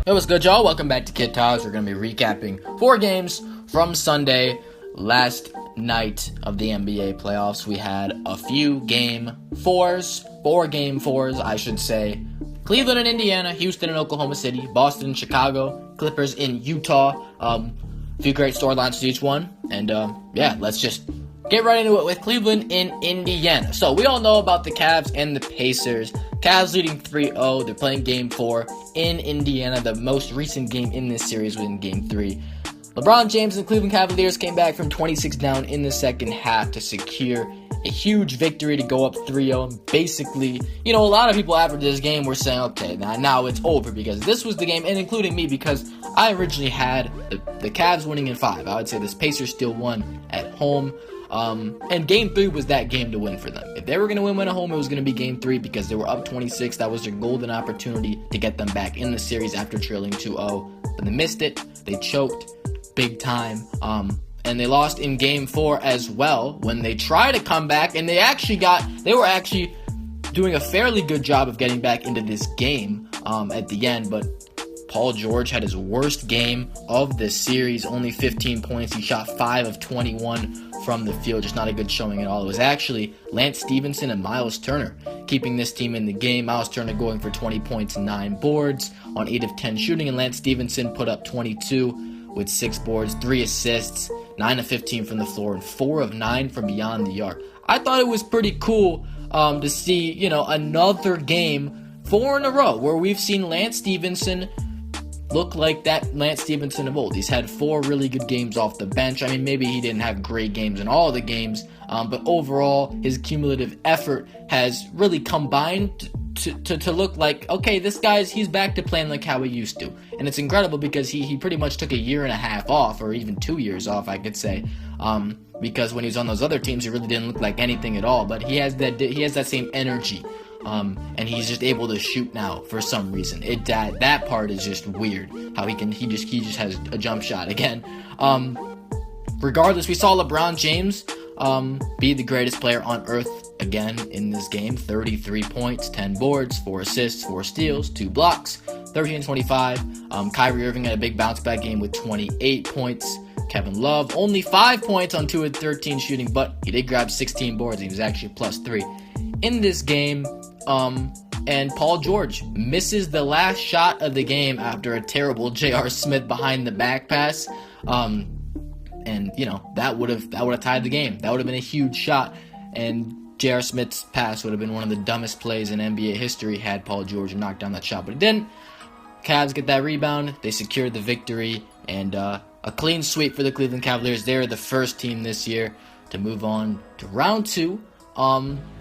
Hey, what's good, y'all? Welcome back to Kid Talks. We're going to be recapping 4 games from Sunday, last night of the NBA playoffs. We had a few game 4s, 4 game 4s, I should say. Cleveland and Indiana, Houston and Oklahoma City, Boston and Chicago, Clippers in Utah. A few great storylines to each one. And let's just get right into it with Cleveland in Indiana. So we all know about the Cavs and the Pacers. Cavs leading 3-0. They're playing Game 4 in Indiana. The most recent game in this series was in Game 3. LeBron James and the Cleveland Cavaliers came back from 26 down in the second half to secure a huge victory to go up 3-0. And basically, a lot of people after this game were saying, okay, now it's over, because this was the game, and including me, because I originally had the Cavs winning in 5. I would say this Pacers still won at home. And Game 3 was that game to win for them. If they were going to win at home, it was going to be Game 3 because they were up 26. That was their golden opportunity to get them back in the series after trailing 2-0. But they missed it. They choked big time. And they lost in Game 4 as well when they tried to come back. And they were actually doing a fairly good job of getting back into this game at the end. But Paul George had his worst game of the series, only 15 points. He shot 5 of 21 from the field, just not a good showing at all. It was actually Lance Stevenson and Miles Turner keeping this team in the game. Miles Turner going for 20 points and 9 boards on 8 of 10 shooting, and Lance Stevenson put up 22 with 6 boards, 3 assists, 9 of 15 from the floor, and 4 of 9 from beyond the arc. I thought it was pretty cool to see, another game 4 in a row where we've seen Lance Stevenson look like that Lance Stevenson of old. He's had 4 really good games off the bench. I mean, maybe he didn't have great games in all of the games, but overall, his cumulative effort has really combined to look like, okay, he's back to playing like how he used to. And it's incredible because he pretty much took a year and a half off, or even 2 years off, I could say, because when he was on those other teams, he really didn't look like anything at all. But he has that same energy. And he's just able to shoot now for some reason. That part is just weird. How he just has a jump shot again. Regardless, we saw LeBron James be the greatest player on earth again in this game. 33 points, 10 boards, 4 assists, 4 steals, 2 blocks, 13-25. Kyrie Irving had a big bounce back game with 28 points. Kevin Love only 5 points on 2 of 13 shooting, but he did grab 16 boards. He was actually +3 in this game. And Paul George misses the last shot of the game after a terrible J.R. Smith behind the back pass. And that would have tied the game. That would have been a huge shot, and J.R. Smith's pass would have been one of the dumbest plays in NBA history had Paul George knocked down that shot, but he didn't. Cavs get that rebound. They secured the victory, and a clean sweep for the Cleveland Cavaliers. They're the first team this year to move on to round 2.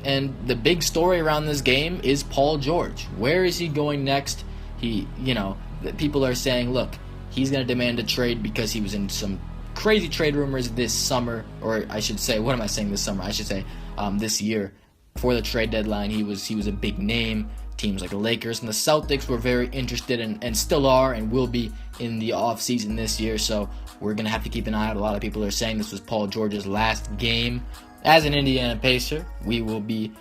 And the big story around this game is Paul George. Where is he going next? People are saying, look, he's going to demand a trade because he was in some crazy trade rumors this summer, or I should say, what am I saying this summer? I should say this year. Before the trade deadline, he was a big name. Teams like the Lakers and the Celtics were very interested and still are and will be in the offseason this year, so we're going to have to keep an eye out. A lot of people are saying this was Paul George's last game as an Indiana Pacer. We will be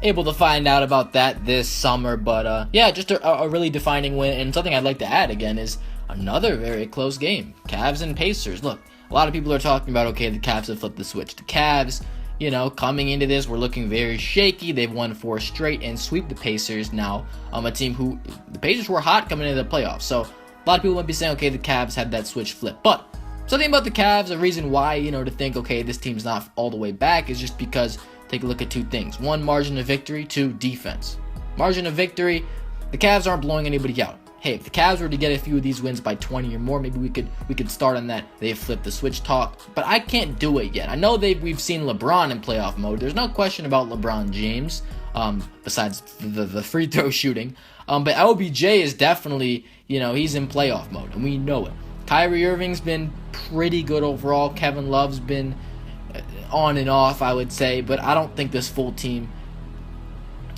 able to find out about that this summer. But just a really defining win. And something I'd like to add again is another very close game. Cavs and Pacers. Look, a lot of people are talking about, okay, the Cavs have flipped the switch. The Cavs, coming into this, were looking very shaky. They've won 4 straight and sweep the Pacers now. A team who, the Pacers were hot coming into the playoffs. So a lot of people might be saying, okay, the Cavs had that switch flip. But something about the Cavs, a reason why, to think, okay, this team's not all the way back, is just because, take a look at 2 things. 1, margin of victory. 2, defense. Margin of victory, the Cavs aren't blowing anybody out. Hey, if the Cavs were to get a few of these wins by 20 or more, maybe we could start on that. They've flipped the switch talk, but I can't do it yet. I know we've seen LeBron in playoff mode. There's no question about LeBron James, besides the free throw shooting. But LBJ is definitely, he's in playoff mode, and we know it. Kyrie Irving's been pretty good overall. Kevin Love's been on and off, I would say, but I don't think this full team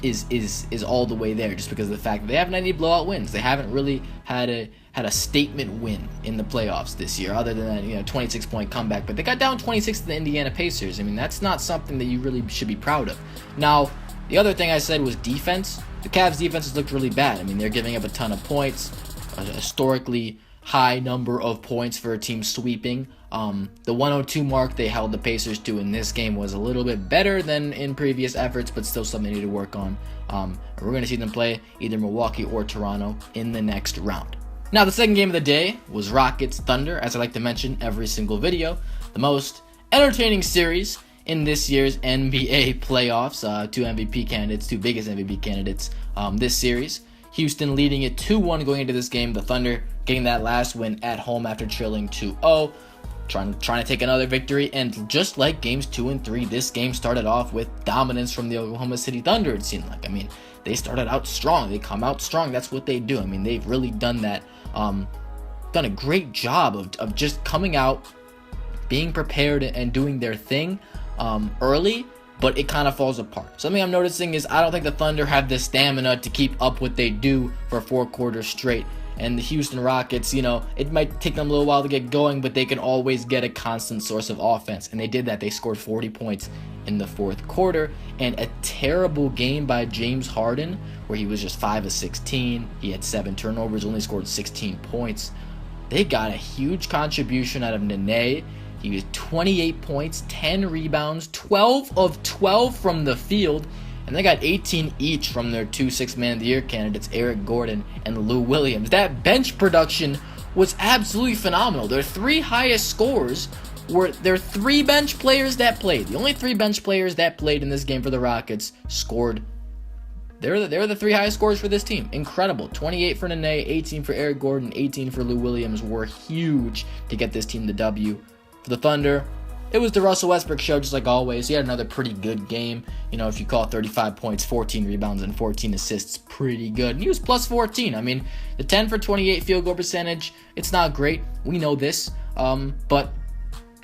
is all the way there, just because of the fact that they haven't had any blowout wins. They haven't really had a statement win in the playoffs this year, other than that 26-point comeback. But they got down 26 to the Indiana Pacers. I mean, that's not something that you really should be proud of. Now, the other thing I said was defense. The Cavs' defense has looked really bad. I mean, they're giving up a ton of points. a historically high number of points for a team sweeping. The 102 mark they held the Pacers to in this game was a little bit better than in previous efforts, but still something they need to work on. We're going to see them play either Milwaukee or Toronto in the next round. Now, the second game of the day was Rockets Thunder, as I like to mention every single video. The most entertaining series in this year's NBA playoffs. Two MVP candidates, two biggest MVP candidates this series. Houston leading it 2-1 going into this game. The Thunder getting that last win at home after trailing 2-0. Trying to take another victory, and just like games 2 and 3, this game started off with dominance from the Oklahoma City Thunder, it seemed like. I mean, they started out strong. They come out strong. That's what they do. I mean, they've really done that. Done a great job of just coming out, being prepared, and doing their thing early, but it kind of falls apart. Something I'm noticing is I don't think the Thunder have the stamina to keep up what they do for 4 quarters straight. And the Houston Rockets, it might take them a little while to get going, but they can always get a constant source of offense. And they did that. They scored 40 points in the 4th quarter. And a terrible game by James Harden, where he was just 5 of 16. He had 7 turnovers, only scored 16 points. They got a huge contribution out of Nene. He was 28 points, 10 rebounds, 12 of 12 from the field. And they got 18 each from their 2 Sixth-Man of the Year candidates, Eric Gordon and Lou Williams. That bench production was absolutely phenomenal. Their 3 highest scores were their 3 bench players that played. The only 3 bench players that played in this game for the Rockets scored. They're the 3 highest scorers for this team. Incredible. 28 for Nene, 18 for Eric Gordon, 18 for Lou Williams were huge to get this team the W. For the Thunder, it was the Russell Westbrook show, just like always. He had another pretty good game. If you call 35 points, 14 rebounds, and 14 assists, pretty good. And he was plus 14. I mean, the 10 for 28 field goal percentage, it's not great. We know this. But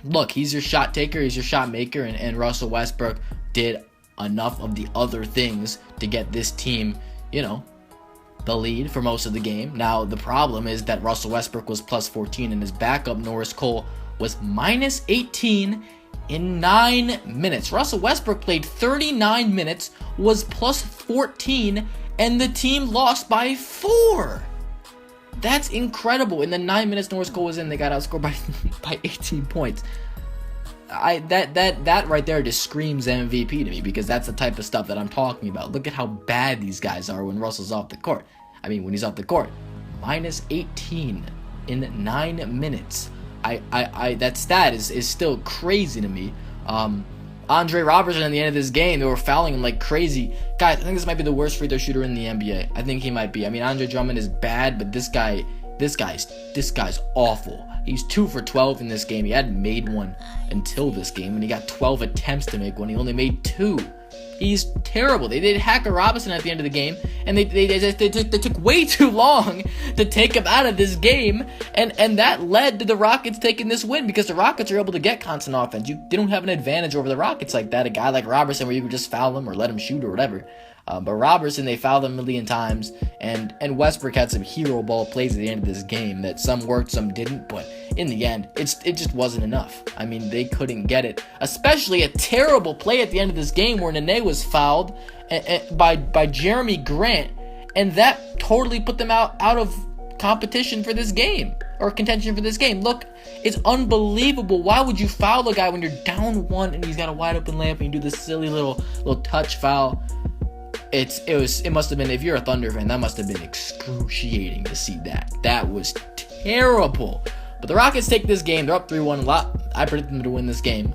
look, he's your shot taker, he's your shot maker, and Russell Westbrook did enough of the other things to get this team, the lead for most of the game. Now, the problem is that Russell Westbrook was plus 14, and his backup, Norris Cole, was minus 18 in 9 minutes. Russell Westbrook played 39 minutes, was plus 14, and the team lost by 4. That's incredible. In the 9 minutes Norris Cole was in, they got outscored by 18 points. That right there just screams MVP to me, because that's the type of stuff that I'm talking about. Look at how bad these guys are when Russell's off the court. I mean, when he's off the court, minus 18 in 9 minutes. That stat is still crazy to me. Andre Robertson at the end of this game, they were fouling him like crazy. Guys, I think this might be the worst free throw shooter in the NBA. I think he might be. I mean, Andre Drummond is bad, but this guy's awful. He's 2 for 12 in this game. He hadn't made one until this game, and he got 12 attempts to make one. He only made 2. He's terrible. They did Hacker Robinson at the end of the game, and they took way too long to take him out of this game, and that led to the Rockets taking this win, because the Rockets are able to get constant offense. They don't have an advantage over the Rockets like that. A guy like Robertson, where you can just foul him or let him shoot or whatever. But Robertson, they fouled him a million times, and Westbrook had some hero ball plays at the end of this game that some worked, some didn't, but in the end, it just wasn't enough. I mean, they couldn't get it, especially a terrible play at the end of this game where Nene was fouled by Jeremy Grant, and that totally put them out of competition for this game, or contention for this game. Look, it's unbelievable. Why would you foul the guy when you're down 1 and he's got a wide open layup and you do this silly little touch foul? It must have been, if you're a Thunder fan, that must have been excruciating to see that. That was terrible. But the Rockets take this game. They're up 3-1. I predicted them to win this game.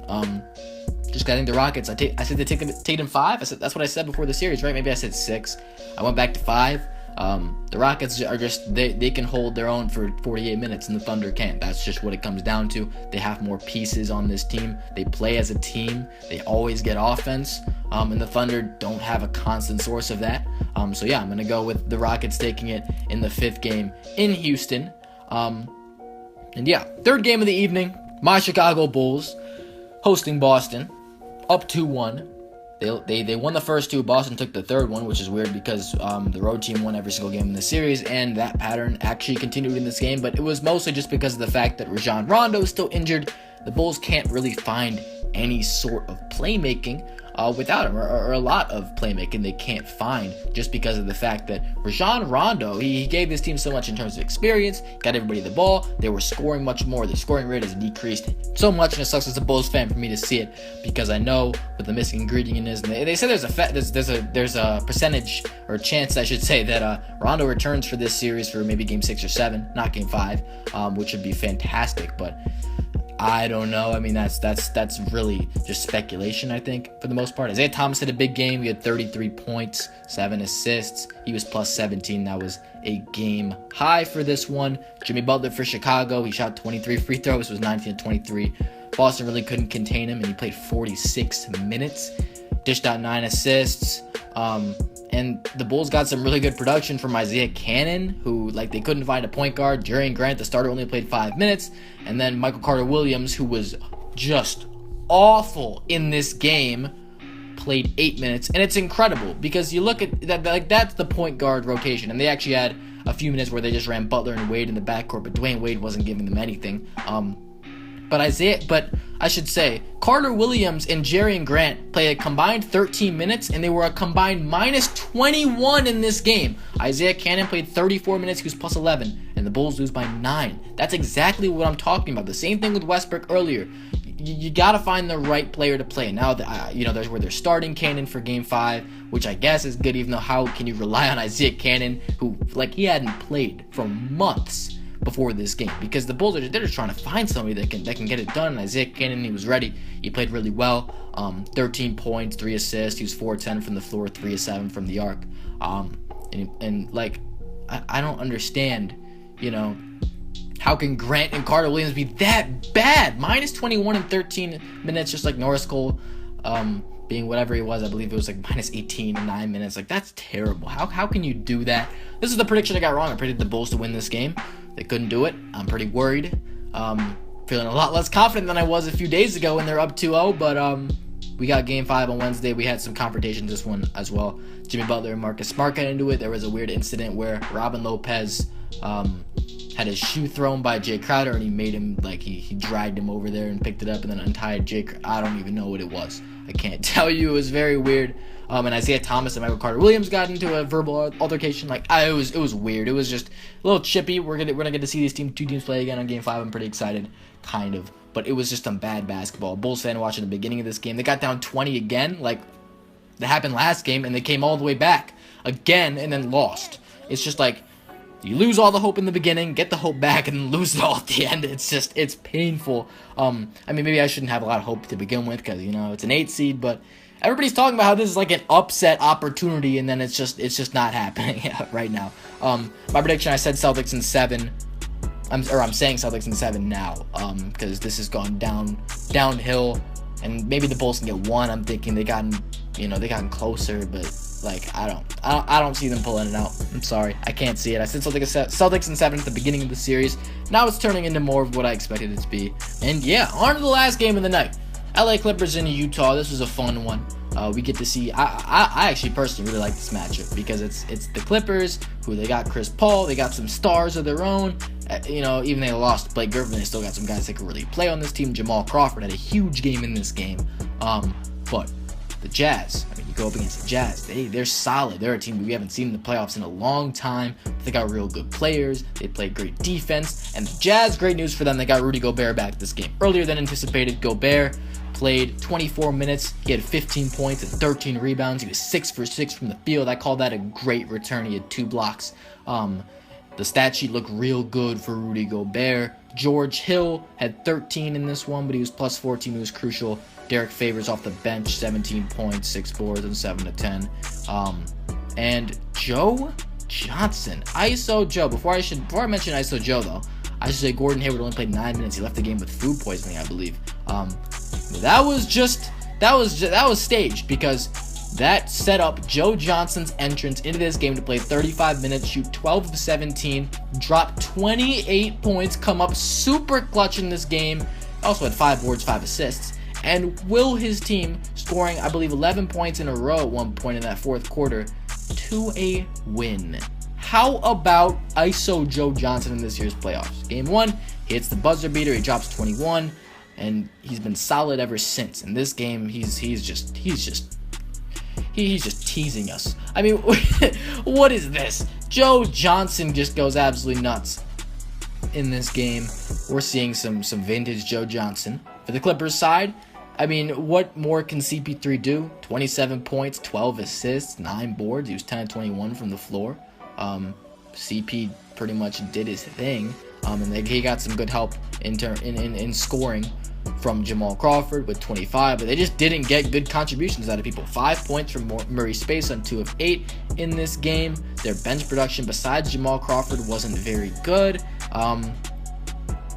Just 'cause I think the Rockets, I said they take them 5. That's what I said before the series, right? Maybe I said 6. I went back to 5. The Rockets are just, they can hold their own for 48 minutes, and the Thunder can't. That's just what it comes down to. They have more pieces on this team. They play as a team. They always get offense, and the Thunder don't have a constant source of that. So yeah, I'm going to go with the Rockets taking it in the 5th game in Houston. And yeah, 3rd game of the evening, my Chicago Bulls hosting Boston, up 2-1. They won the first 2. Boston took the 3rd one, which is weird because the road team won every single game in the series, and that pattern actually continued in this game, but it was mostly just because of the fact that Rajon Rondo is still injured. The Bulls can't really find any sort of playmaking without him, or a lot of playmaking they can't find, just because of the fact that Rajon Rondo, he gave this team so much in terms of experience, got everybody the ball, they were scoring much more, the scoring rate has decreased so much, and it sucks as a Bulls fan for me to see it, because I know what the missing ingredient is, and they said there's a percentage, or chance I should say, that Rondo returns for this series for maybe game 6 or 7, not game 5, which would be fantastic, but I don't know. I mean, that's really just speculation, I think, for the most part. Isaiah Thomas had a big game. He had 33 points, 7 assists. He was plus 17. That was a game high for this one. Jimmy Butler for Chicago. He shot 23 free throws, was 19 to 23. Boston really couldn't contain him, and he played 46 minutes. Dished out 9 assists. And the Bulls got some really good production from Isaiah Cannon, who, they couldn't find a point guard. Jerian Grant, the starter, only played 5 minutes. And then Michael Carter-Williams, who was just awful in this game, played 8 minutes. And it's incredible, because you look at that, that's the point guard rotation. And they actually had a few minutes where they just ran Butler and Wade in the backcourt, but Dwayne Wade wasn't giving them anything. But I should say, Carter Williams and Jerian Grant played a combined 13 minutes, and they were a combined minus 21 in this game. Isaiah Cannon played 34 minutes, he was plus 11, and the Bulls lose by 9. That's exactly what I'm talking about. The same thing with Westbrook earlier. You got to find the right player to play. Now, there's where they're starting Cannon for game 5, which I guess is good, even though how can you rely on Isaiah Cannon, who, he hadn't played for months before this game, because the Bulls they're just trying to find somebody that can get it done. And Isaiah Cannon, he was ready. He played really well. 13 points, 3 assists. He was 4-10 from the floor, 3 of 7 from the arc. I don't understand, how can Grant and Carter Williams be that bad? Minus 21 in 13 minutes, just like Norris Cole, being whatever he was. I believe it was minus 18 in 9 minutes. That's terrible. How can you do that? This is the prediction I got wrong. I predicted the Bulls to win this game. They couldn't do it. I'm pretty worried. Feeling a lot less confident than I was a few days ago when they're up 2-0, but we got game 5 on Wednesday. We had some confrontations this one as well. Jimmy Butler and Marcus Smart got into it. There was a weird incident where Robin Lopez had his shoe thrown by Jay Crowder, and he made him, he dragged him over there and picked it up and then untied Jay Crowder. I don't even know what it was. I can't tell you. It was very weird. And Isaiah Thomas and Michael Carter-Williams got into a verbal altercation. It was weird. It was just a little chippy. We're gonna get to see these two teams play again on Game 5. I'm pretty excited, kind of. But it was just some bad basketball. Bulls fan watching the beginning of this game. They got down 20 again, that happened last game, and they came all the way back again and then lost. It's just you lose all the hope in the beginning, get the hope back, and then lose it all at the end. It's painful. Maybe I shouldn't have a lot of hope to begin with, because it's an 8 seed, but everybody's talking about how this is an upset opportunity, and then it's just not happening right now. My prediction, I said Celtics in 7. I'm saying Celtics in 7 now, because this has gone downhill, and maybe the Bulls can get 1. I'm thinking they gotten closer, but I don't see them pulling it out. I'm sorry, I can't see it. I said Celtics in 7 at the beginning of the series. Now it's turning into more of what I expected it to be. And yeah, on to the last game of the night. LA Clippers in Utah. This was a fun one. We get to see. I actually personally really like this matchup, because it's the Clippers, who they got Chris Paul. They got some stars of their own. Even they lost Blake Griffin, they still got some guys that can really play on this team. Jamal Crawford had a huge game in this game. But the Jazz, you go up against the Jazz, they're solid. They're a team we haven't seen in the playoffs in a long time. They got real good players. They play great defense. And the Jazz, great news for them, they got Rudy Gobert back this game. Earlier than anticipated, Gobert played 24 minutes. He had 15 points and 13 rebounds. He was 6 for 6 from the field. I call that a great return. He had 2 blocks. The stat sheet looked real good for Rudy Gobert. George Hill had 13 in this one, but he was plus 14. He was crucial. Derek Favors off the bench, 17 points, 6 boards, and 7 to 10. And Joe Johnson, ISO Joe. Before I mention ISO Joe, though, I should say Gordon Hayward only played 9 minutes. He left the game with food poisoning, I believe. That was staged, because that set up Joe Johnson's entrance into this game to play 35 minutes, shoot 12 of 17, drop 28 points, come up super clutch in this game. Also had 5 boards, 5 assists, and will his team scoring, I believe, 11 points in a row at one point in that fourth quarter to a win. How about ISO Joe Johnson in this year's playoffs? Game 1, he hits the buzzer beater, he drops 21. and he's been solid ever since. In this game, he's just teasing us. I mean, what is this? Joe Johnson just goes absolutely nuts in this game. We're seeing some vintage Joe Johnson. For the Clippers side, I mean, what more can CP3 do? 27 points, 12 assists, 9 boards. He was 10 of 21 from the floor. CP pretty much did his thing. And he got some good help in scoring from Jamal Crawford with 25, but they just didn't get good contributions out of people. 5 points from Murray Space on 2 of 8 in this game. Their bench production besides Jamal Crawford wasn't very good. And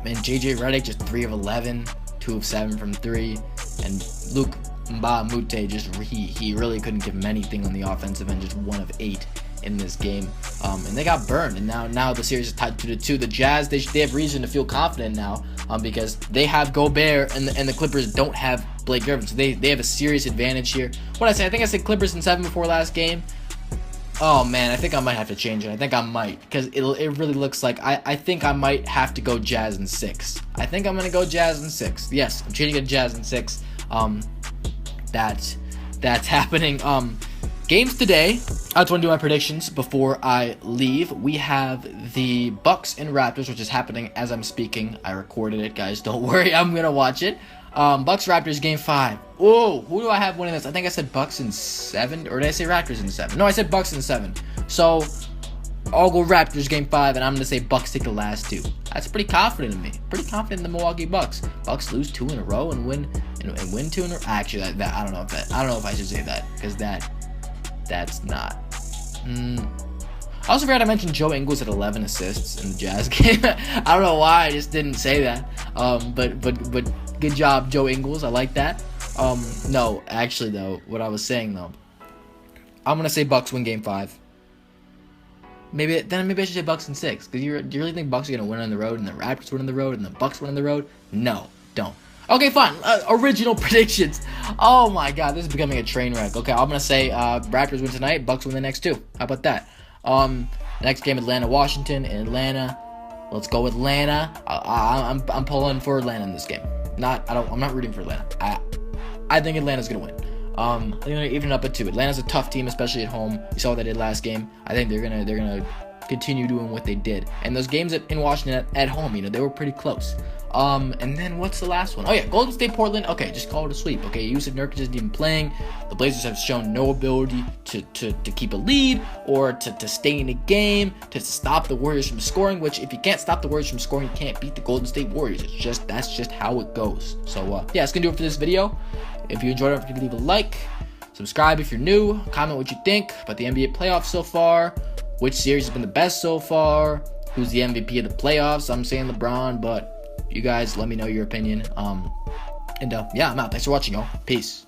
JJ Redick just 3 of 11, 2 of 7 from 3, and Luke Mbah-a-Moute just he really couldn't give him anything on the offensive end, just 1 of 8 in this game, and they got burned. And now the series is tied 2-2. The Jazz, they have reason to feel confident now, because they have Gobert, and the Clippers don't have Blake Griffin, so they have a serious advantage here. What I think I said Clippers in 7 before last game. Oh man, I think I might have to change it. I think I might, because it really looks like I think I might have to go Jazz in 6. I think I'm gonna go Jazz in 6. Yes, I'm changing it Jazz in 6. That's happening. Games today, I just want to do my predictions before I leave. We have the Bucks and Raptors, which is happening as I'm speaking. I recorded it, guys. Don't worry, I'm going to watch it. Bucks Raptors game 5. Whoa, who do I have winning this? I think I said Bucks in 7, or did I say Raptors in 7? No, I said Bucks in 7. So I'll go Raptors game 5, and I'm going to say Bucks take the last 2. That's pretty confident in me. Pretty confident in the Milwaukee Bucks. Bucks lose 2 in a row and win 2 in a row. Actually, I don't know if I should say that, because that's not. I also forgot to mention Joe Ingles had 11 assists in the Jazz game. I don't know why I just didn't say that. But good job, Joe Ingles. I like that. No, actually though, what I was saying though, I'm gonna say Bucks win game 5. Maybe I should say Bucks in 6. Because do you really think Bucks are gonna win on the road and the Raptors win on the road and the Bucks win on the road? No, don't. Okay, fine. Original predictions. Oh my god, this is becoming a train wreck. Okay, I'm gonna say Raptors win tonight, Bucks win the next 2. How about that? Next game, Atlanta, Washington. In Atlanta, let's go Atlanta. I'm pulling for Atlanta in this game. I'm not rooting for Atlanta. I think Atlanta's gonna win. I think they're gonna even up at 2. Atlanta's a tough team, especially at home. You saw what they did last game. I think they're gonna continue doing what they did. And those games in Washington at home, they were pretty close. And then what's the last one? Oh yeah, Golden State, Portland. Okay, just call it a sweep. Okay, Yusuf Nurkic isn't even playing. The Blazers have shown no ability to keep a lead or to stay in a game, to stop the Warriors from scoring, which if you can't stop the Warriors from scoring, you can't beat the Golden State Warriors. That's just how it goes. So yeah, that's gonna do it for this video. If you enjoyed it, don't forget to leave a like, subscribe if you're new, comment what you think about the NBA playoffs so far, which series has been the best so far, who's the MVP of the playoffs. I'm saying LeBron, but you guys let me know your opinion. Yeah, I'm out. Thanks for watching, y'all. Peace.